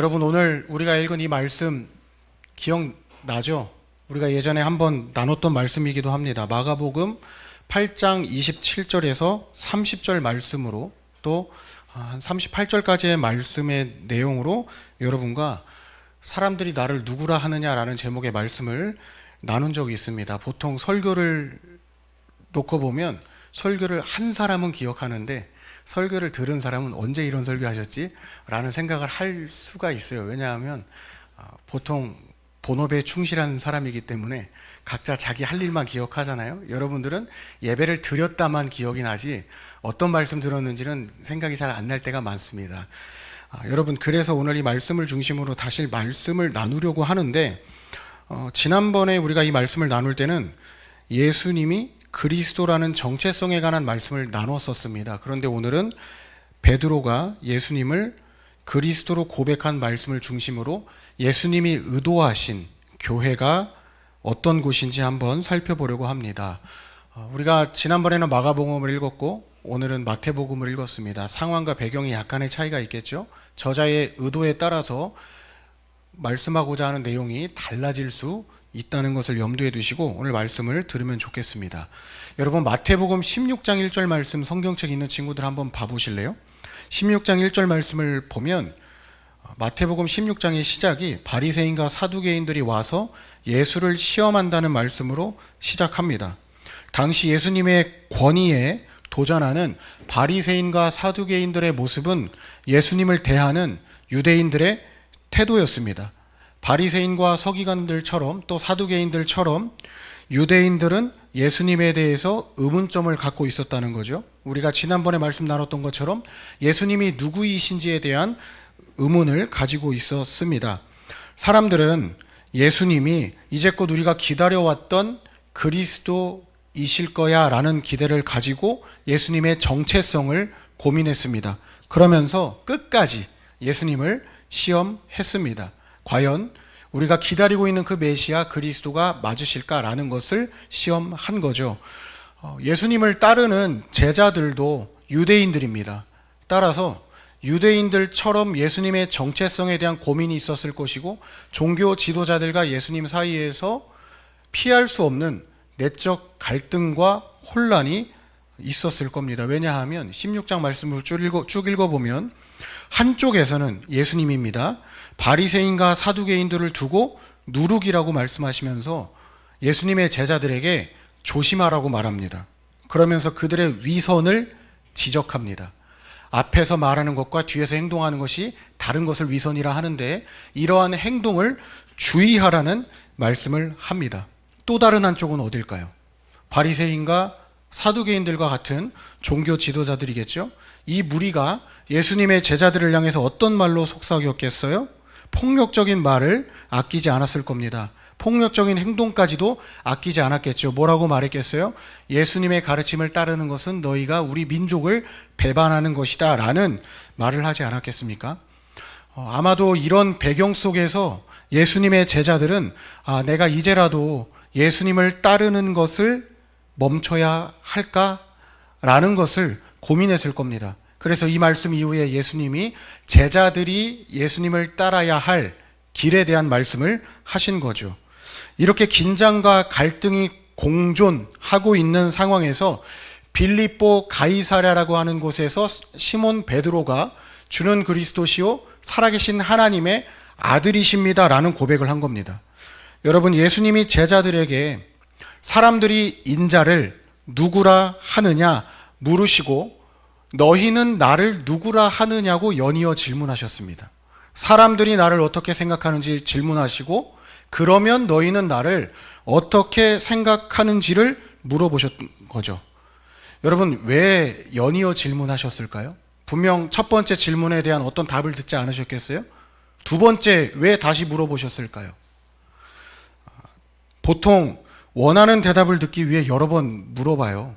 여러분, 오늘 우리가 읽은 이 말씀 기억나죠? 우리가 예전에 한번 나눴던 말씀이기도 합니다. 마가복음 8장 27절에서 30절 말씀으로 또 한 38절까지의 말씀의 내용으로 여러분과 사람들이 나를 누구라 하느냐라는 제목의 말씀을 나눈 적이 있습니다. 보통 설교를 놓고 보면 설교를 한 사람은 기억하는데 설교를 들은 사람은 언제 이런 설교 하셨지? 라는 생각을 할 수가 있어요. 왜냐하면 보통 본업에 충실한 사람이기 때문에 각자 자기 할 일만 기억하잖아요. 여러분들은 예배를 드렸다만 기억이 나지 어떤 말씀 들었는지는 생각이 잘 안 날 때가 많습니다. 여러분, 그래서 오늘 이 말씀을 중심으로 다시 말씀을 나누려고 하는데 지난번에 우리가 이 말씀을 나눌 때는 예수님이 그리스도라는 정체성에 관한 말씀을 나눴었습니다. 그런데 오늘은 베드로가 예수님을 그리스도로 고백한 말씀을 중심으로 예수님이 의도하신 교회가 어떤 곳인지 한번 살펴보려고 합니다. 우리가 지난번에는 마가복음을 읽었고 오늘은 마태복음을 읽었습니다. 상황과 배경이 약간의 차이가 있겠죠. 저자의 의도에 따라서 말씀하고자 하는 내용이 달라질 수 있다는 것을 염두에 두시고 오늘 말씀을 들으면 좋겠습니다. 여러분, 마태복음 16장 1절 말씀 성경책 있는 친구들 한번 봐보실래요? 16장 1절 말씀을 보면 마태복음 16장의 시작이 바리새인과 사두개인들이 와서 예수를 시험한다는 말씀으로 시작합니다. 당시 예수님의 권위에 도전하는 바리새인과 사두개인들의 모습은 예수님을 대하는 유대인들의 태도였습니다. 바리새인과 서기관들처럼 또 사두개인들처럼 유대인들은 예수님에 대해서 의문점을 갖고 있었다는 거죠. 우리가 지난번에 말씀 나눴던 것처럼 예수님이 누구이신지에 대한 의문을 가지고 있었습니다. 사람들은 예수님이 이제껏 우리가 기다려왔던 그리스도이실 거야 라는 기대를 가지고 예수님의 정체성을 고민했습니다. 그러면서 끝까지 예수님을 시험했습니다. 과연 우리가 기다리고 있는 그 메시아 그리스도가 맞으실까라는 것을 시험한 거죠. 예수님을 따르는 제자들도 유대인들입니다. 따라서 유대인들처럼 예수님의 정체성에 대한 고민이 있었을 것이고 종교 지도자들과 예수님 사이에서 피할 수 없는 내적 갈등과 혼란이 있었을 겁니다. 왜냐하면 16장 말씀을 쭉 읽어보면 한쪽에서는 예수님입니다. 바리새인과 사두개인들을 두고 누룩이라고 말씀하시면서 예수님의 제자들에게 조심하라고 말합니다. 그러면서 그들의 위선을 지적합니다. 앞에서 말하는 것과 뒤에서 행동하는 것이 다른 것을 위선이라 하는데 이러한 행동을 주의하라는 말씀을 합니다. 또 다른 한쪽은 어딜까요? 바리새인과 사두개인들과 같은 종교 지도자들이겠죠. 이 무리가 예수님의 제자들을 향해서 어떤 말로 속삭였겠어요? 폭력적인 말을 아끼지 않았을 겁니다. 폭력적인 행동까지도 아끼지 않았겠죠. 뭐라고 말했겠어요? 예수님의 가르침을 따르는 것은 너희가 우리 민족을 배반하는 것이다 라는 말을 하지 않았겠습니까? 아마도 이런 배경 속에서 예수님의 제자들은 내가 이제라도 예수님을 따르는 것을 멈춰야 할까라는 것을 고민했을 겁니다. 그래서 이 말씀 이후에 예수님이 제자들이 예수님을 따라야 할 길에 대한 말씀을 하신 거죠. 이렇게 긴장과 갈등이 공존하고 있는 상황에서 빌립보 가이사랴라고 하는 곳에서 시몬 베드로가 주는 그리스도시요 살아계신 하나님의 아들이십니다라는 고백을 한 겁니다. 여러분, 예수님이 제자들에게 사람들이 인자를 누구라 하느냐 물으시고 너희는 나를 누구라 하느냐고 연이어 질문하셨습니다. 사람들이 나를 어떻게 생각하는지 질문하시고 그러면 너희는 나를 어떻게 생각하는지를 물어보셨던 거죠. 여러분, 왜 연이어 질문하셨을까요? 분명 첫 번째 질문에 대한 어떤 답을 듣지 않으셨겠어요? 두 번째, 왜 다시 물어보셨을까요? 보통 원하는 대답을 듣기 위해 여러 번 물어봐요.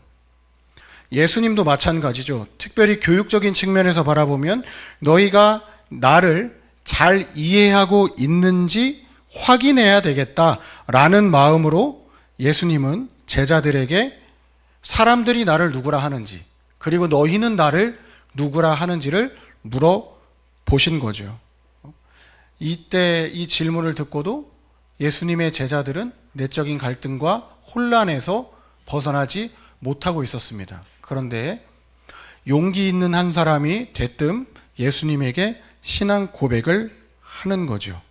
예수님도 마찬가지죠. 특별히 교육적인 측면에서 바라보면 너희가 나를 잘 이해하고 있는지 확인해야 되겠다라는 마음으로 예수님은 제자들에게 사람들이 나를 누구라 하는지 그리고 너희는 나를 누구라 하는지를 물어보신 거죠. 이때 이 질문을 듣고도 예수님의 제자들은 내적인 갈등과 혼란에서 벗어나지 못하고 있었습니다. 그런데 용기 있는 한 사람이 대뜸 예수님에게 신앙 고백을 하는 거죠.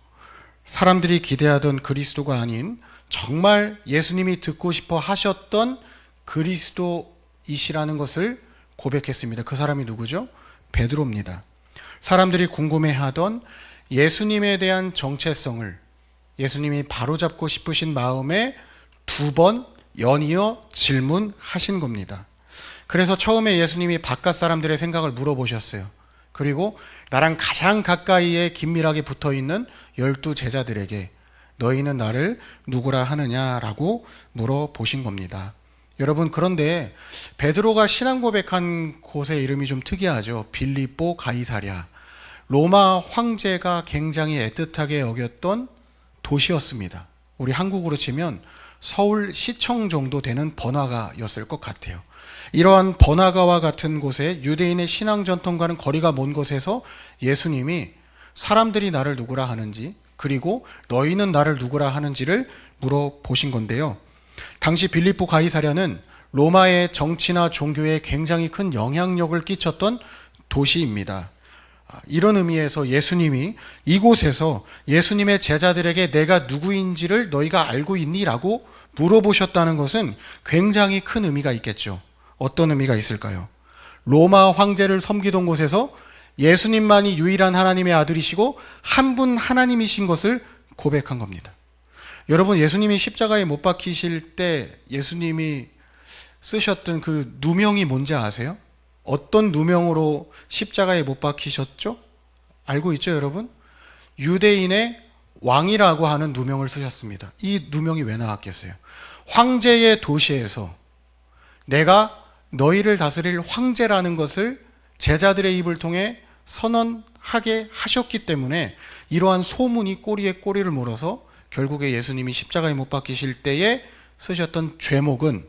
사람들이 기대하던 그리스도가 아닌 정말 예수님이 듣고 싶어 하셨던 그리스도이시라는 것을 고백했습니다. 그 사람이 누구죠? 베드로입니다. 사람들이 궁금해하던 예수님에 대한 정체성을 예수님이 바로잡고 싶으신 마음에 두 번 연이어 질문하신 겁니다. 그래서 처음에 예수님이 바깥 사람들의 생각을 물어보셨어요. 그리고 나랑 가장 가까이에 긴밀하게 붙어있는 12 제자들에게 너희는 나를 누구라 하느냐라고 물어보신 겁니다. 여러분, 그런데 베드로가 신앙 고백한 곳의 이름이 좀 특이하죠. 빌립보 가이사랴. 로마 황제가 굉장히 애틋하게 여겼던 도시였습니다. 우리 한국으로 치면 서울 시청 정도 되는 번화가였을 것 같아요. 이러한 번화가와 같은 곳에 유대인의 신앙 전통과는 거리가 먼 곳에서 예수님이 사람들이 나를 누구라 하는지, 그리고 너희는 나를 누구라 하는지를 물어보신 건데요. 당시 빌립보 가이사랴는 로마의 정치나 종교에 굉장히 큰 영향력을 끼쳤던 도시입니다. 이런 의미에서 예수님이 이곳에서 예수님의 제자들에게 내가 누구인지를 너희가 알고 있니? 라고 물어보셨다는 것은 굉장히 큰 의미가 있겠죠. 어떤 의미가 있을까요? 로마 황제를 섬기던 곳에서 예수님만이 유일한 하나님의 아들이시고 한 분 하나님이신 것을 고백한 겁니다. 여러분, 예수님이 십자가에 못 박히실 때 예수님이 쓰셨던 그 누명이 뭔지 아세요? 어떤 누명으로 십자가에 못 박히셨죠? 알고 있죠, 여러분? 유대인의 왕이라고 하는 누명을 쓰셨습니다. 이 누명이 왜 나왔겠어요? 황제의 도시에서 내가 너희를 다스릴 황제라는 것을 제자들의 입을 통해 선언하게 하셨기 때문에 이러한 소문이 꼬리에 꼬리를 물어서 결국에 예수님이 십자가에 못 박히실 때에 쓰셨던 죄목은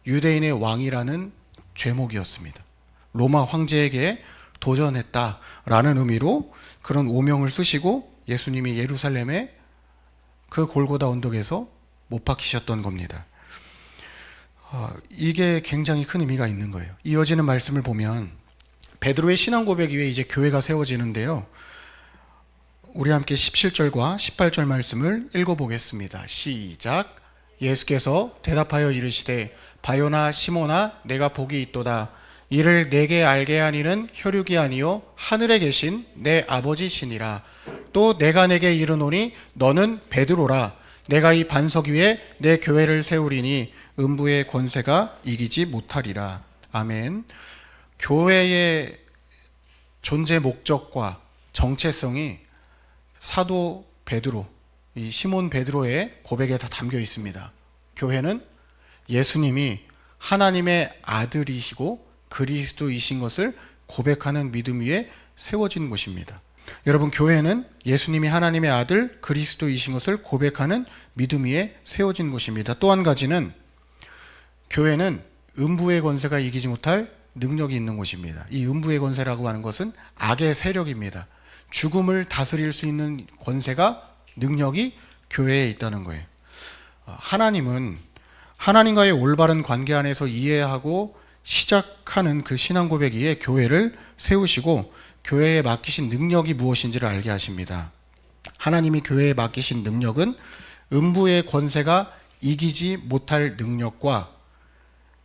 유대인의 왕이라는 죄목이었습니다. 로마 황제에게 도전했다라는 의미로 그런 오명을 쓰시고 예수님이 예루살렘의 그 골고다 언덕에서 못 박히셨던 겁니다. 이게 굉장히 큰 의미가 있는 거예요. 이어지는 말씀을 보면 베드로의 신앙 고백 이후에 이제 교회가 세워지는데요. 우리 함께 17절과 18절 말씀을 읽어보겠습니다. 시작. 예수께서 대답하여 이르시되 바요나 시몬아 내가 복이 있도다. 이를 내게 알게 하니는 혈육이 아니요 하늘에 계신 내 아버지시니라. 또 내가 내게 이르노니 너는 베드로라. 내가 이 반석 위에 내 교회를 세우리니 음부의 권세가 이기지 못하리라. 아멘. 교회의 존재 목적과 정체성이 사도 베드로, 이 시몬 베드로의 고백에 다 담겨 있습니다. 교회는 예수님이 하나님의 아들이시고 그리스도이신 것을 고백하는 믿음 위에 세워진 곳입니다. 여러분, 교회는 예수님이 하나님의 아들 그리스도이신 것을 고백하는 믿음 위에 세워진 곳입니다. 또 한 가지는 교회는 음부의 권세가 이기지 못할 능력이 있는 곳입니다. 이 음부의 권세라고 하는 것은 악의 세력입니다. 죽음을 다스릴 수 있는 권세가, 능력이 교회에 있다는 거예요. 하나님은 하나님과의 올바른 관계 안에서 이해하고 시작하는 그 신앙 고백 위에 교회를 세우시고 교회에 맡기신 능력이 무엇인지를 알게 하십니다. 하나님이 교회에 맡기신 능력은 음부의 권세가 이기지 못할 능력과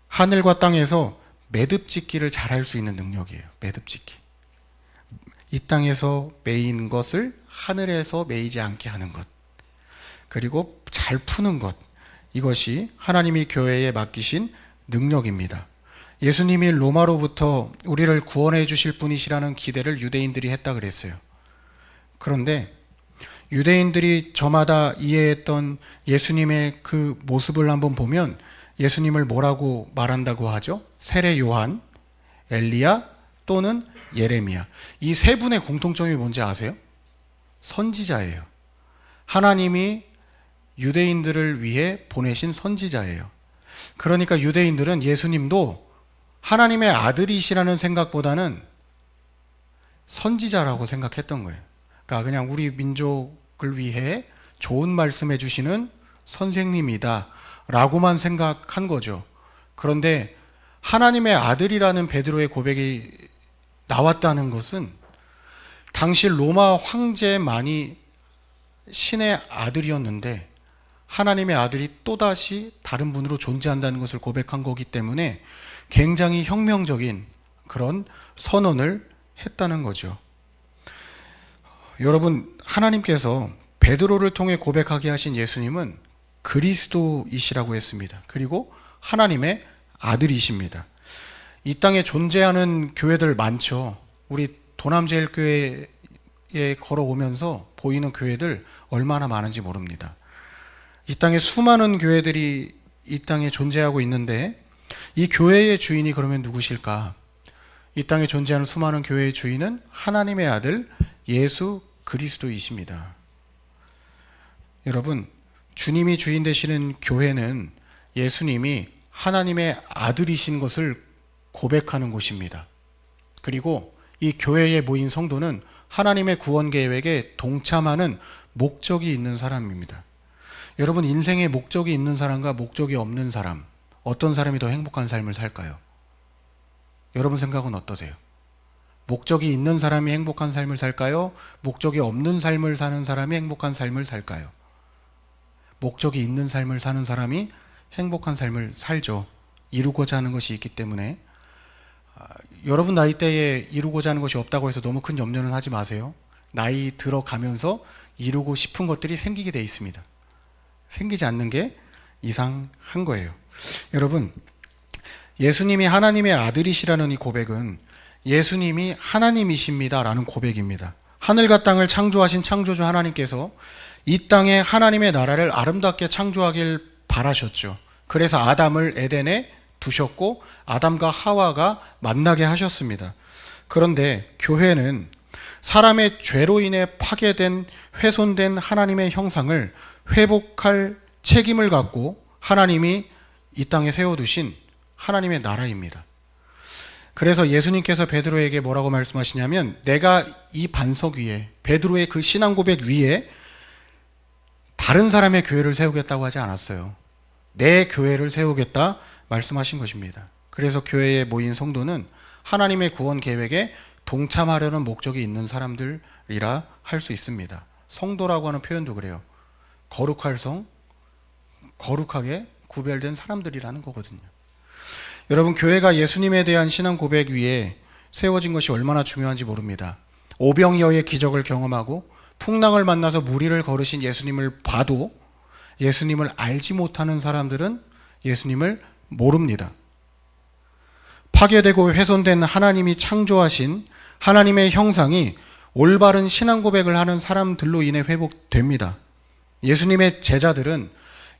하늘과 땅에서 매듭짓기를 잘할 수 있는 능력이에요. 매듭짓기. 이 땅에서 매인 것을 하늘에서 매이지 않게 하는 것. 그리고 잘 푸는 것. 이것이 하나님이 교회에 맡기신 능력입니다. 예수님이 로마로부터 우리를 구원해 주실 분이시라는 기대를 유대인들이 했다 그랬어요. 그런데 유대인들이 저마다 이해했던 예수님의 그 모습을 한번 보면 예수님을 뭐라고 말한다고 하죠? 세례 요한, 엘리야 또는 예레미야. 이 세 분의 공통점이 뭔지 아세요? 선지자예요. 하나님이 유대인들을 위해 보내신 선지자예요. 그러니까 유대인들은 예수님도 하나님의 아들이시라는 생각보다는 선지자라고 생각했던 거예요. 그러니까 그냥 우리 민족을 위해 좋은 말씀 해주시는 선생님이다 라고만 생각한 거죠. 그런데 하나님의 아들이라는 베드로의 고백이 나왔다는 것은 당시 로마 황제만이 신의 아들이었는데 하나님의 아들이 또다시 다른 분으로 존재한다는 것을 고백한 거기 때문에 굉장히 혁명적인 그런 선언을 했다는 거죠. 여러분, 하나님께서 베드로를 통해 고백하게 하신 예수님은 그리스도이시라고 했습니다. 그리고 하나님의 아들이십니다. 이 땅에 존재하는 교회들 많죠. 우리 도남제일교회에 걸어오면서 보이는 교회들 얼마나 많은지 모릅니다. 이 땅에 수많은 교회들이 이 땅에 존재하고 있는데 이 교회의 주인이 그러면 누구실까? 이 땅에 존재하는 수많은 교회의 주인은 하나님의 아들 예수 그리스도이십니다. 여러분, 주님이 주인 되시는 교회는 예수님이 하나님의 아들이신 것을 고백하는 곳입니다. 그리고 이 교회에 모인 성도는 하나님의 구원 계획에 동참하는 목적이 있는 사람입니다. 여러분, 인생에 목적이 있는 사람과 목적이 없는 사람, 어떤 사람이 더 행복한 삶을 살까요? 여러분 생각은 어떠세요? 목적이 있는 사람이 행복한 삶을 살까요? 목적이 없는 삶을 사는 사람이 행복한 삶을 살까요? 목적이 있는 삶을 사는 사람이 행복한 삶을 살죠. 이루고자 하는 것이 있기 때문에. 여러분 나이대에 이루고자 하는 것이 없다고 해서 너무 큰 염려는 하지 마세요. 나이 들어가면서 이루고 싶은 것들이 생기게 돼 있습니다. 생기지 않는 게 이상한 거예요. 여러분, 예수님이 하나님의 아들이시라는 이 고백은 예수님이 하나님이십니다라는 고백입니다. 하늘과 땅을 창조하신 창조주 하나님께서 이 땅에 하나님의 나라를 아름답게 창조하길 바라셨죠. 그래서 아담을 에덴에 두셨고 아담과 하와가 만나게 하셨습니다. 그런데 교회는 사람의 죄로 인해 파괴된, 훼손된 하나님의 형상을 회복할 책임을 갖고 하나님이 이 땅에 세워두신 하나님의 나라입니다. 그래서 예수님께서 베드로에게 뭐라고 말씀하시냐면, 내가 이 반석 위에, 베드로의 그 신앙 고백 위에 다른 사람의 교회를 세우겠다고 하지 않았어요. 내 교회를 세우겠다 말씀하신 것입니다. 그래서 교회에 모인 성도는 하나님의 구원 계획에 동참하려는 목적이 있는 사람들이라 할 수 있습니다. 성도라고 하는 표현도 그래요. 거룩할 성, 거룩하게 구별된 사람들이라는 거거든요. 여러분, 교회가 예수님에 대한 신앙 고백 위에 세워진 것이 얼마나 중요한지 모릅니다. 오병이어의 기적을 경험하고 풍랑을 만나서 무리를 걸으신 예수님을 봐도 예수님을 알지 못하는 사람들은 예수님을 모릅니다. 파괴되고 훼손된 하나님이 창조하신 하나님의 형상이 올바른 신앙 고백을 하는 사람들로 인해 회복됩니다. 예수님의 제자들은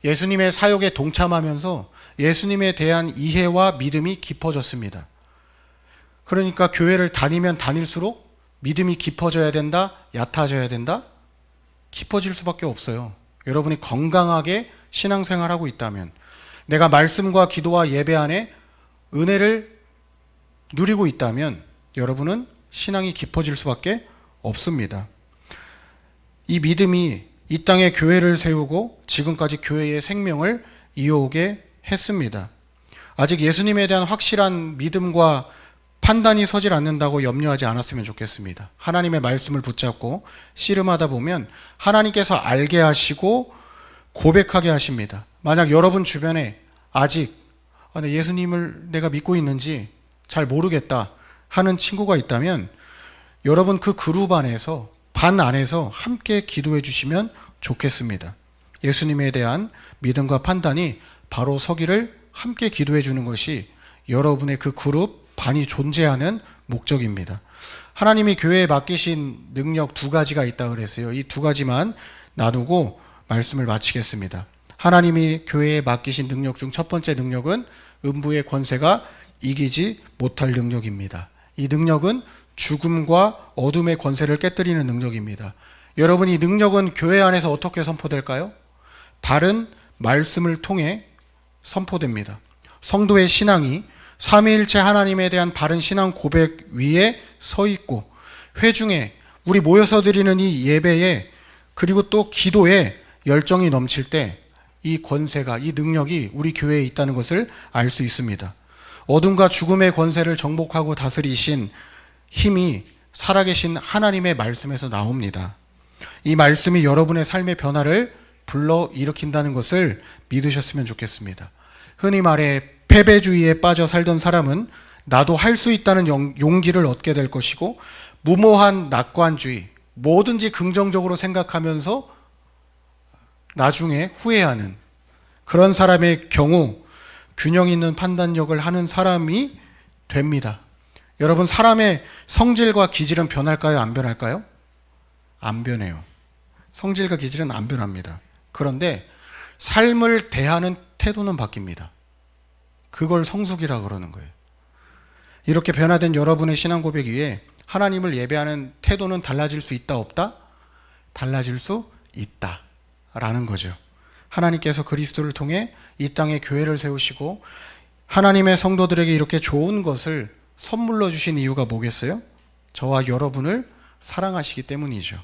예수님의 사역에 동참하면서 예수님에 대한 이해와 믿음이 깊어졌습니다. 그러니까 교회를 다니면 다닐수록 믿음이 깊어져야 된다? 얕아져야 된다? 깊어질 수밖에 없어요. 여러분이 건강하게 신앙생활하고 있다면, 내가 말씀과 기도와 예배 안에 은혜를 누리고 있다면 여러분은 신앙이 깊어질 수밖에 없습니다. 이 믿음이 이 땅에 교회를 세우고 지금까지 교회의 생명을 이어오게 했습니다. 아직 예수님에 대한 확실한 믿음과 판단이 서질 않는다고 염려하지 않았으면 좋겠습니다. 하나님의 말씀을 붙잡고 씨름하다 보면 하나님께서 알게 하시고 고백하게 하십니다. 만약 여러분 주변에 아직 예수님을 내가 믿고 있는지 잘 모르겠다 하는 친구가 있다면 여러분 그 그룹 안에서, 반 안에서 함께 기도해 주시면 좋겠습니다. 예수님에 대한 믿음과 판단이 바로 서기를 함께 기도해 주는 것이 여러분의 그 그룹, 반이 존재하는 목적입니다. 하나님이 교회에 맡기신 능력 두 가지가 있다 그랬어요. 이 두 가지만 나누고 말씀을 마치겠습니다. 하나님이 교회에 맡기신 능력 중 첫 번째 능력은 음부의 권세가 이기지 못할 능력입니다. 이 능력은 죽음과 어둠의 권세를 깨뜨리는 능력입니다. 여러분, 이 능력은 교회 안에서 어떻게 선포될까요? 바른 말씀을 통해 선포됩니다. 성도의 신앙이 삼위일체 하나님에 대한 바른 신앙 고백 위에 서 있고 회중에 우리 모여서 드리는 이 예배에 그리고 또 기도에 열정이 넘칠 때 이 권세가, 이 능력이 우리 교회에 있다는 것을 알 수 있습니다. 어둠과 죽음의 권세를 정복하고 다스리신 힘이 살아계신 하나님의 말씀에서 나옵니다. 이 말씀이 여러분의 삶의 변화를 불러일으킨다는 것을 믿으셨으면 좋겠습니다. 흔히 말해 패배주의에 빠져 살던 사람은 나도 할 수 있다는 용기를 얻게 될 것이고, 무모한 낙관주의, 뭐든지 긍정적으로 생각하면서 나중에 후회하는 그런 사람의 경우 균형 있는 판단력을 하는 사람이 됩니다. 여러분, 사람의 성질과 기질은 변할까요? 안 변할까요? 안 변해요. 성질과 기질은 안 변합니다. 그런데 삶을 대하는 태도는 바뀝니다. 그걸 성숙이라 그러는 거예요. 이렇게 변화된 여러분의 신앙 고백 위에 하나님을 예배하는 태도는 달라질 수 있다, 없다? 달라질 수 있다 라는 거죠. 하나님께서 그리스도를 통해 이 땅에 교회를 세우시고 하나님의 성도들에게 이렇게 좋은 것을 선물로 주신 이유가 뭐겠어요? 저와 여러분을 사랑하시기 때문이죠.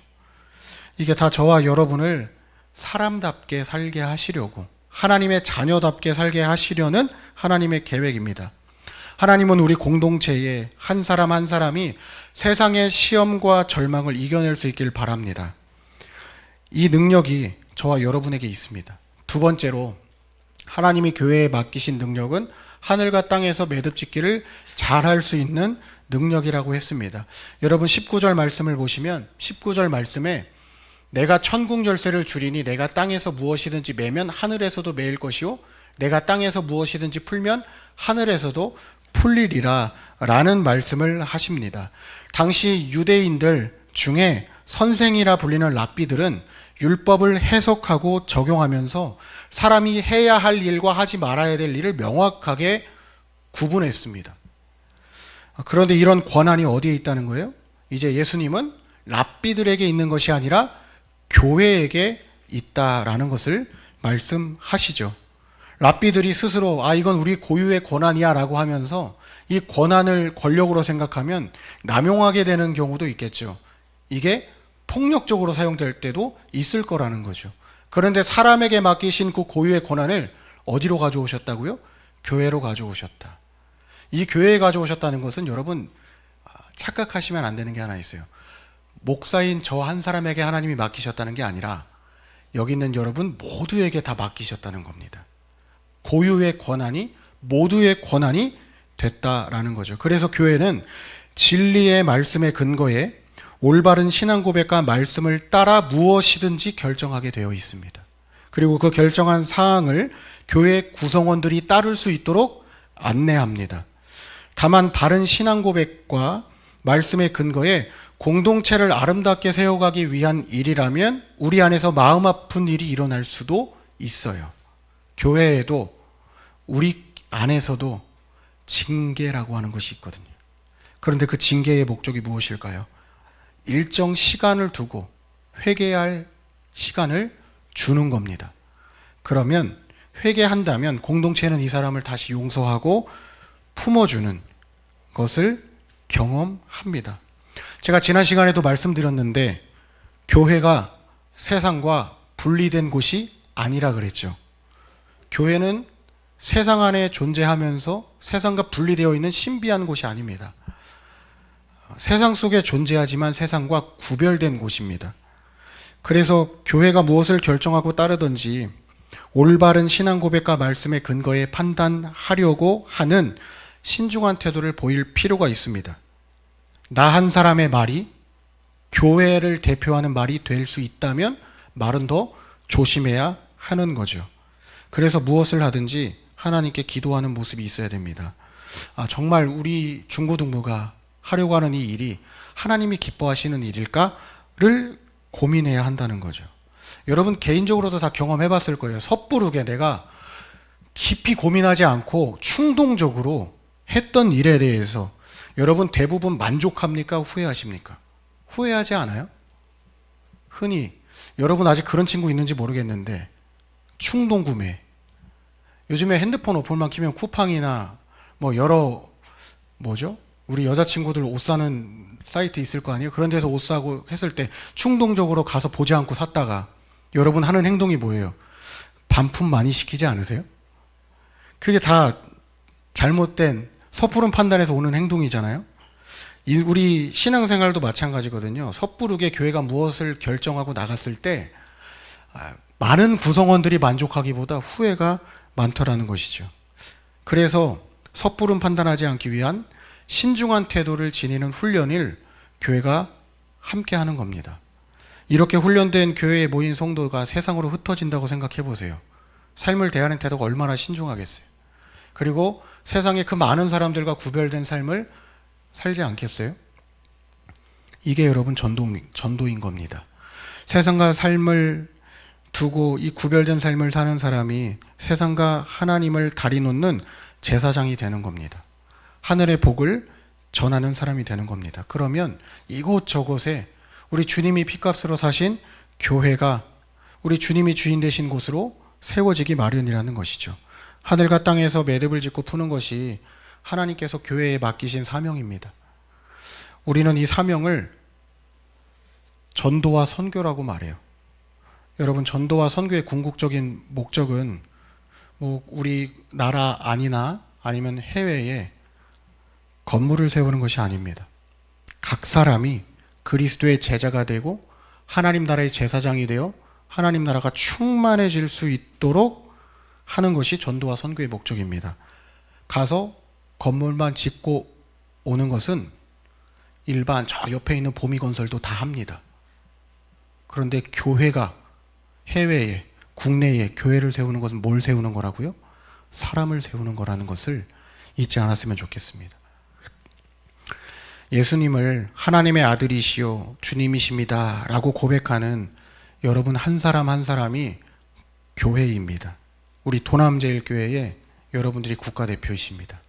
이게 다 저와 여러분을 사람답게 살게 하시려고, 하나님의 자녀답게 살게 하시려는 하나님의 계획입니다. 하나님은 우리 공동체에 한 사람 한 사람이 세상의 시험과 절망을 이겨낼 수 있길 바랍니다. 이 능력이 저와 여러분에게 있습니다. 두 번째로, 하나님이 교회에 맡기신 능력은 하늘과 땅에서 매듭짓기를 잘할 수 있는 능력이라고 했습니다. 여러분 19절 말씀을 보시면 19절 말씀에 내가 천국 열쇠를 주리니 내가 땅에서 무엇이든지 매면 하늘에서도 매일 것이요 내가 땅에서 무엇이든지 풀면 하늘에서도 풀리리라 라는 말씀을 하십니다. 당시 유대인들 중에 선생이라 불리는 랍비들은 율법을 해석하고 적용하면서 사람이 해야 할 일과 하지 말아야 될 일을 명확하게 구분했습니다. 그런데 이런 권한이 어디에 있다는 거예요? 이제 예수님은 랍비들에게 있는 것이 아니라 교회에게 있다라는 것을 말씀하시죠. 랍비들이 스스로 이건 우리 고유의 권한이야 라고 하면서 이 권한을 권력으로 생각하면 남용하게 되는 경우도 있겠죠. 이게 폭력적으로 사용될 때도 있을 거라는 거죠. 그런데 사람에게 맡기신 그 고유의 권한을 어디로 가져오셨다고요? 교회로 가져오셨다. 이 교회에 가져오셨다는 것은 여러분 착각하시면 안 되는 게 하나 있어요. 목사인 저 한 사람에게 하나님이 맡기셨다는 게 아니라 여기 있는 여러분 모두에게 다 맡기셨다는 겁니다. 고유의 권한이 모두의 권한이 됐다라는 거죠. 그래서 교회는 진리의 말씀의 근거에 올바른 신앙 고백과 말씀을 따라 무엇이든지 결정하게 되어 있습니다. 그리고 그 결정한 사항을 교회 구성원들이 따를 수 있도록 안내합니다. 다만 바른 신앙 고백과 말씀의 근거에 공동체를 아름답게 세워가기 위한 일이라면 우리 안에서 마음 아픈 일이 일어날 수도 있어요. 교회에도 우리 안에서도 징계라고 하는 것이 있거든요. 그런데 그 징계의 목적이 무엇일까요? 일정 시간을 두고 회개할 시간을 주는 겁니다. 그러면 회개한다면 공동체는 이 사람을 다시 용서하고 품어주는 것을 경험합니다. 제가 지난 시간에도 말씀드렸는데 교회가 세상과 분리된 곳이 아니라 그랬죠. 교회는 세상 안에 존재하면서 세상과 분리되어 있는 신비한 곳이 아닙니다. 세상 속에 존재하지만 세상과 구별된 곳입니다. 그래서 교회가 무엇을 결정하고 따르든지 올바른 신앙 고백과 말씀의 근거에 판단하려고 하는 신중한 태도를 보일 필요가 있습니다. 나 한 사람의 말이 교회를 대표하는 말이 될 수 있다면 말은 더 조심해야 하는 거죠. 그래서 무엇을 하든지 하나님께 기도하는 모습이 있어야 됩니다. 정말 우리 중고등부가 하려고 하는 이 일이 하나님이 기뻐하시는 일일까를 고민해야 한다는 거죠. 여러분 개인적으로도 다 경험해 봤을 거예요. 섣부르게 내가 깊이 고민하지 않고 충동적으로 했던 일에 대해서 여러분 대부분 만족합니까? 후회하십니까? 후회하지 않아요? 흔히 여러분 아직 그런 친구 있는지 모르겠는데 충동 구매, 요즘에 핸드폰 어플만 키면 쿠팡이나 뭐 여러 우리 여자친구들 옷 사는 사이트 있을 거 아니에요? 그런 데서 옷 사고 했을 때 충동적으로 가서 보지 않고 샀다가 여러분 하는 행동이 뭐예요? 반품 많이 시키지 않으세요? 그게 다 잘못된 섣부른 판단에서 오는 행동이잖아요. 우리 신앙생활도 마찬가지거든요. 섣부르게 교회가 무엇을 결정하고 나갔을 때 많은 구성원들이 만족하기보다 후회가 많더라는 것이죠. 그래서 섣부른 판단하지 않기 위한 신중한 태도를 지니는 훈련을 교회가 함께 하는 겁니다. 이렇게 훈련된 교회에 모인 성도가 세상으로 흩어진다고 생각해 보세요. 삶을 대하는 태도가 얼마나 신중하겠어요. 그리고 세상에 그 많은 사람들과 구별된 삶을 살지 않겠어요? 이게 여러분 전도인 겁니다. 세상과 삶을 두고 이 구별된 삶을 사는 사람이 세상과 하나님을 다리 놓는 제사장이 되는 겁니다. 하늘의 복을 전하는 사람이 되는 겁니다. 그러면 이곳저곳에 우리 주님이 피값으로 사신 교회가 우리 주님이 주인 되신 곳으로 세워지기 마련이라는 것이죠. 하늘과 땅에서 매듭을 짓고 푸는 것이 하나님께서 교회에 맡기신 사명입니다. 우리는 이 사명을 전도와 선교라고 말해요. 여러분, 전도와 선교의 궁극적인 목적은 우리 나라 안이나 아니면 해외에 건물을 세우는 것이 아닙니다. 각 사람이 그리스도의 제자가 되고 하나님 나라의 제사장이 되어 하나님 나라가 충만해질 수 있도록 하는 것이 전도와 선교의 목적입니다. 가서 건물만 짓고 오는 것은 일반 저 옆에 있는 보미건설도 다 합니다. 그런데 교회가 해외에, 국내에 교회를 세우는 것은 뭘 세우는 거라고요? 사람을 세우는 거라는 것을 잊지 않았으면 좋겠습니다. 예수님을 하나님의 아들이시요 주님이십니다 라고 고백하는 여러분 한 사람 한 사람이 교회입니다. 우리 도남제일교회의 여러분들이 국가대표이십니다.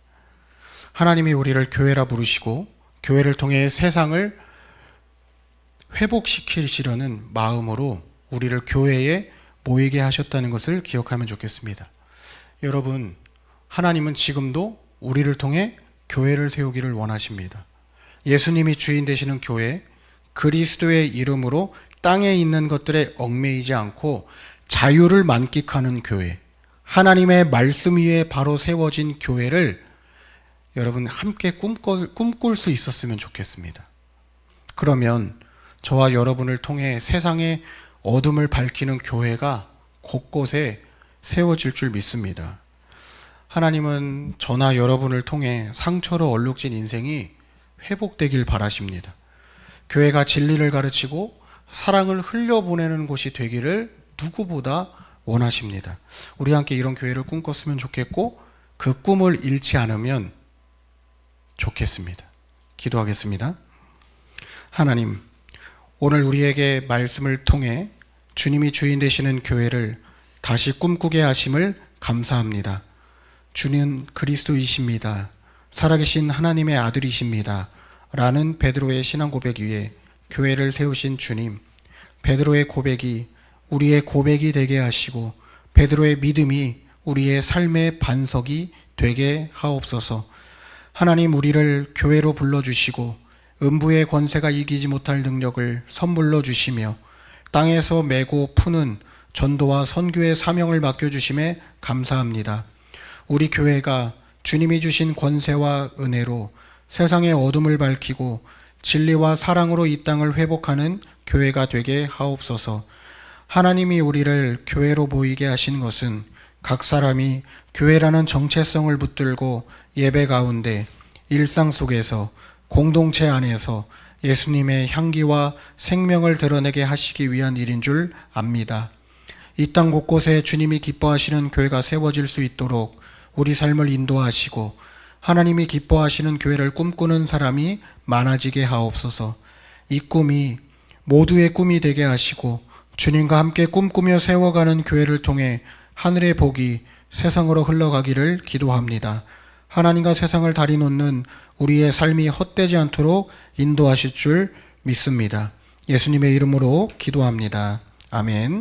하나님이 우리를 교회라 부르시고 교회를 통해 세상을 회복시키시려는 마음으로 우리를 교회에 모이게 하셨다는 것을 기억하면 좋겠습니다. 여러분, 하나님은 지금도 우리를 통해 교회를 세우기를 원하십니다. 예수님이 주인 되시는 교회, 그리스도의 이름으로 땅에 있는 것들에 얽매이지 않고 자유를 만끽하는 교회, 하나님의 말씀 위에 바로 세워진 교회를 여러분 함께 꿈꿀 수 있었으면 좋겠습니다. 그러면 저와 여러분을 통해 세상의 어둠을 밝히는 교회가 곳곳에 세워질 줄 믿습니다. 하나님은 저나 여러분을 통해 상처로 얼룩진 인생이 회복되길 바라십니다. 교회가 진리를 가르치고 사랑을 흘려보내는 곳이 되기를 누구보다 원하십니다. 우리 함께 이런 교회를 꿈꿨으면 좋겠고 그 꿈을 잃지 않으면 좋겠습니다. 기도하겠습니다. 하나님, 오늘 우리에게 말씀을 통해 주님이 주인 되시는 교회를 다시 꿈꾸게 하심을 감사합니다. 주는 그리스도이십니다. 살아계신 하나님의 아들이십니다. 라는 베드로의 신앙 고백 위에 교회를 세우신 주님, 베드로의 고백이 우리의 고백이 되게 하시고 베드로의 믿음이 우리의 삶의 반석이 되게 하옵소서. 하나님, 우리를 교회로 불러주시고 음부의 권세가 이기지 못할 능력을 선물로 주시며 땅에서 메고 푸는 전도와 선교의 사명을 맡겨주심에 감사합니다. 우리 교회가 주님이 주신 권세와 은혜로 세상의 어둠을 밝히고 진리와 사랑으로 이 땅을 회복하는 교회가 되게 하옵소서. 하나님이 우리를 교회로 모이게 하신 것은 각 사람이 교회라는 정체성을 붙들고 예배 가운데 일상 속에서 공동체 안에서 예수님의 향기와 생명을 드러내게 하시기 위한 일인 줄 압니다. 이 땅 곳곳에 주님이 기뻐하시는 교회가 세워질 수 있도록 우리 삶을 인도하시고 하나님이 기뻐하시는 교회를 꿈꾸는 사람이 많아지게 하옵소서. 이 꿈이 모두의 꿈이 되게 하시고 주님과 함께 꿈꾸며 세워가는 교회를 통해 하늘의 복이 세상으로 흘러가기를 기도합니다. 하나님과 세상을 다리 놓는 우리의 삶이 헛되지 않도록 인도하실 줄 믿습니다. 예수님의 이름으로 기도합니다. 아멘.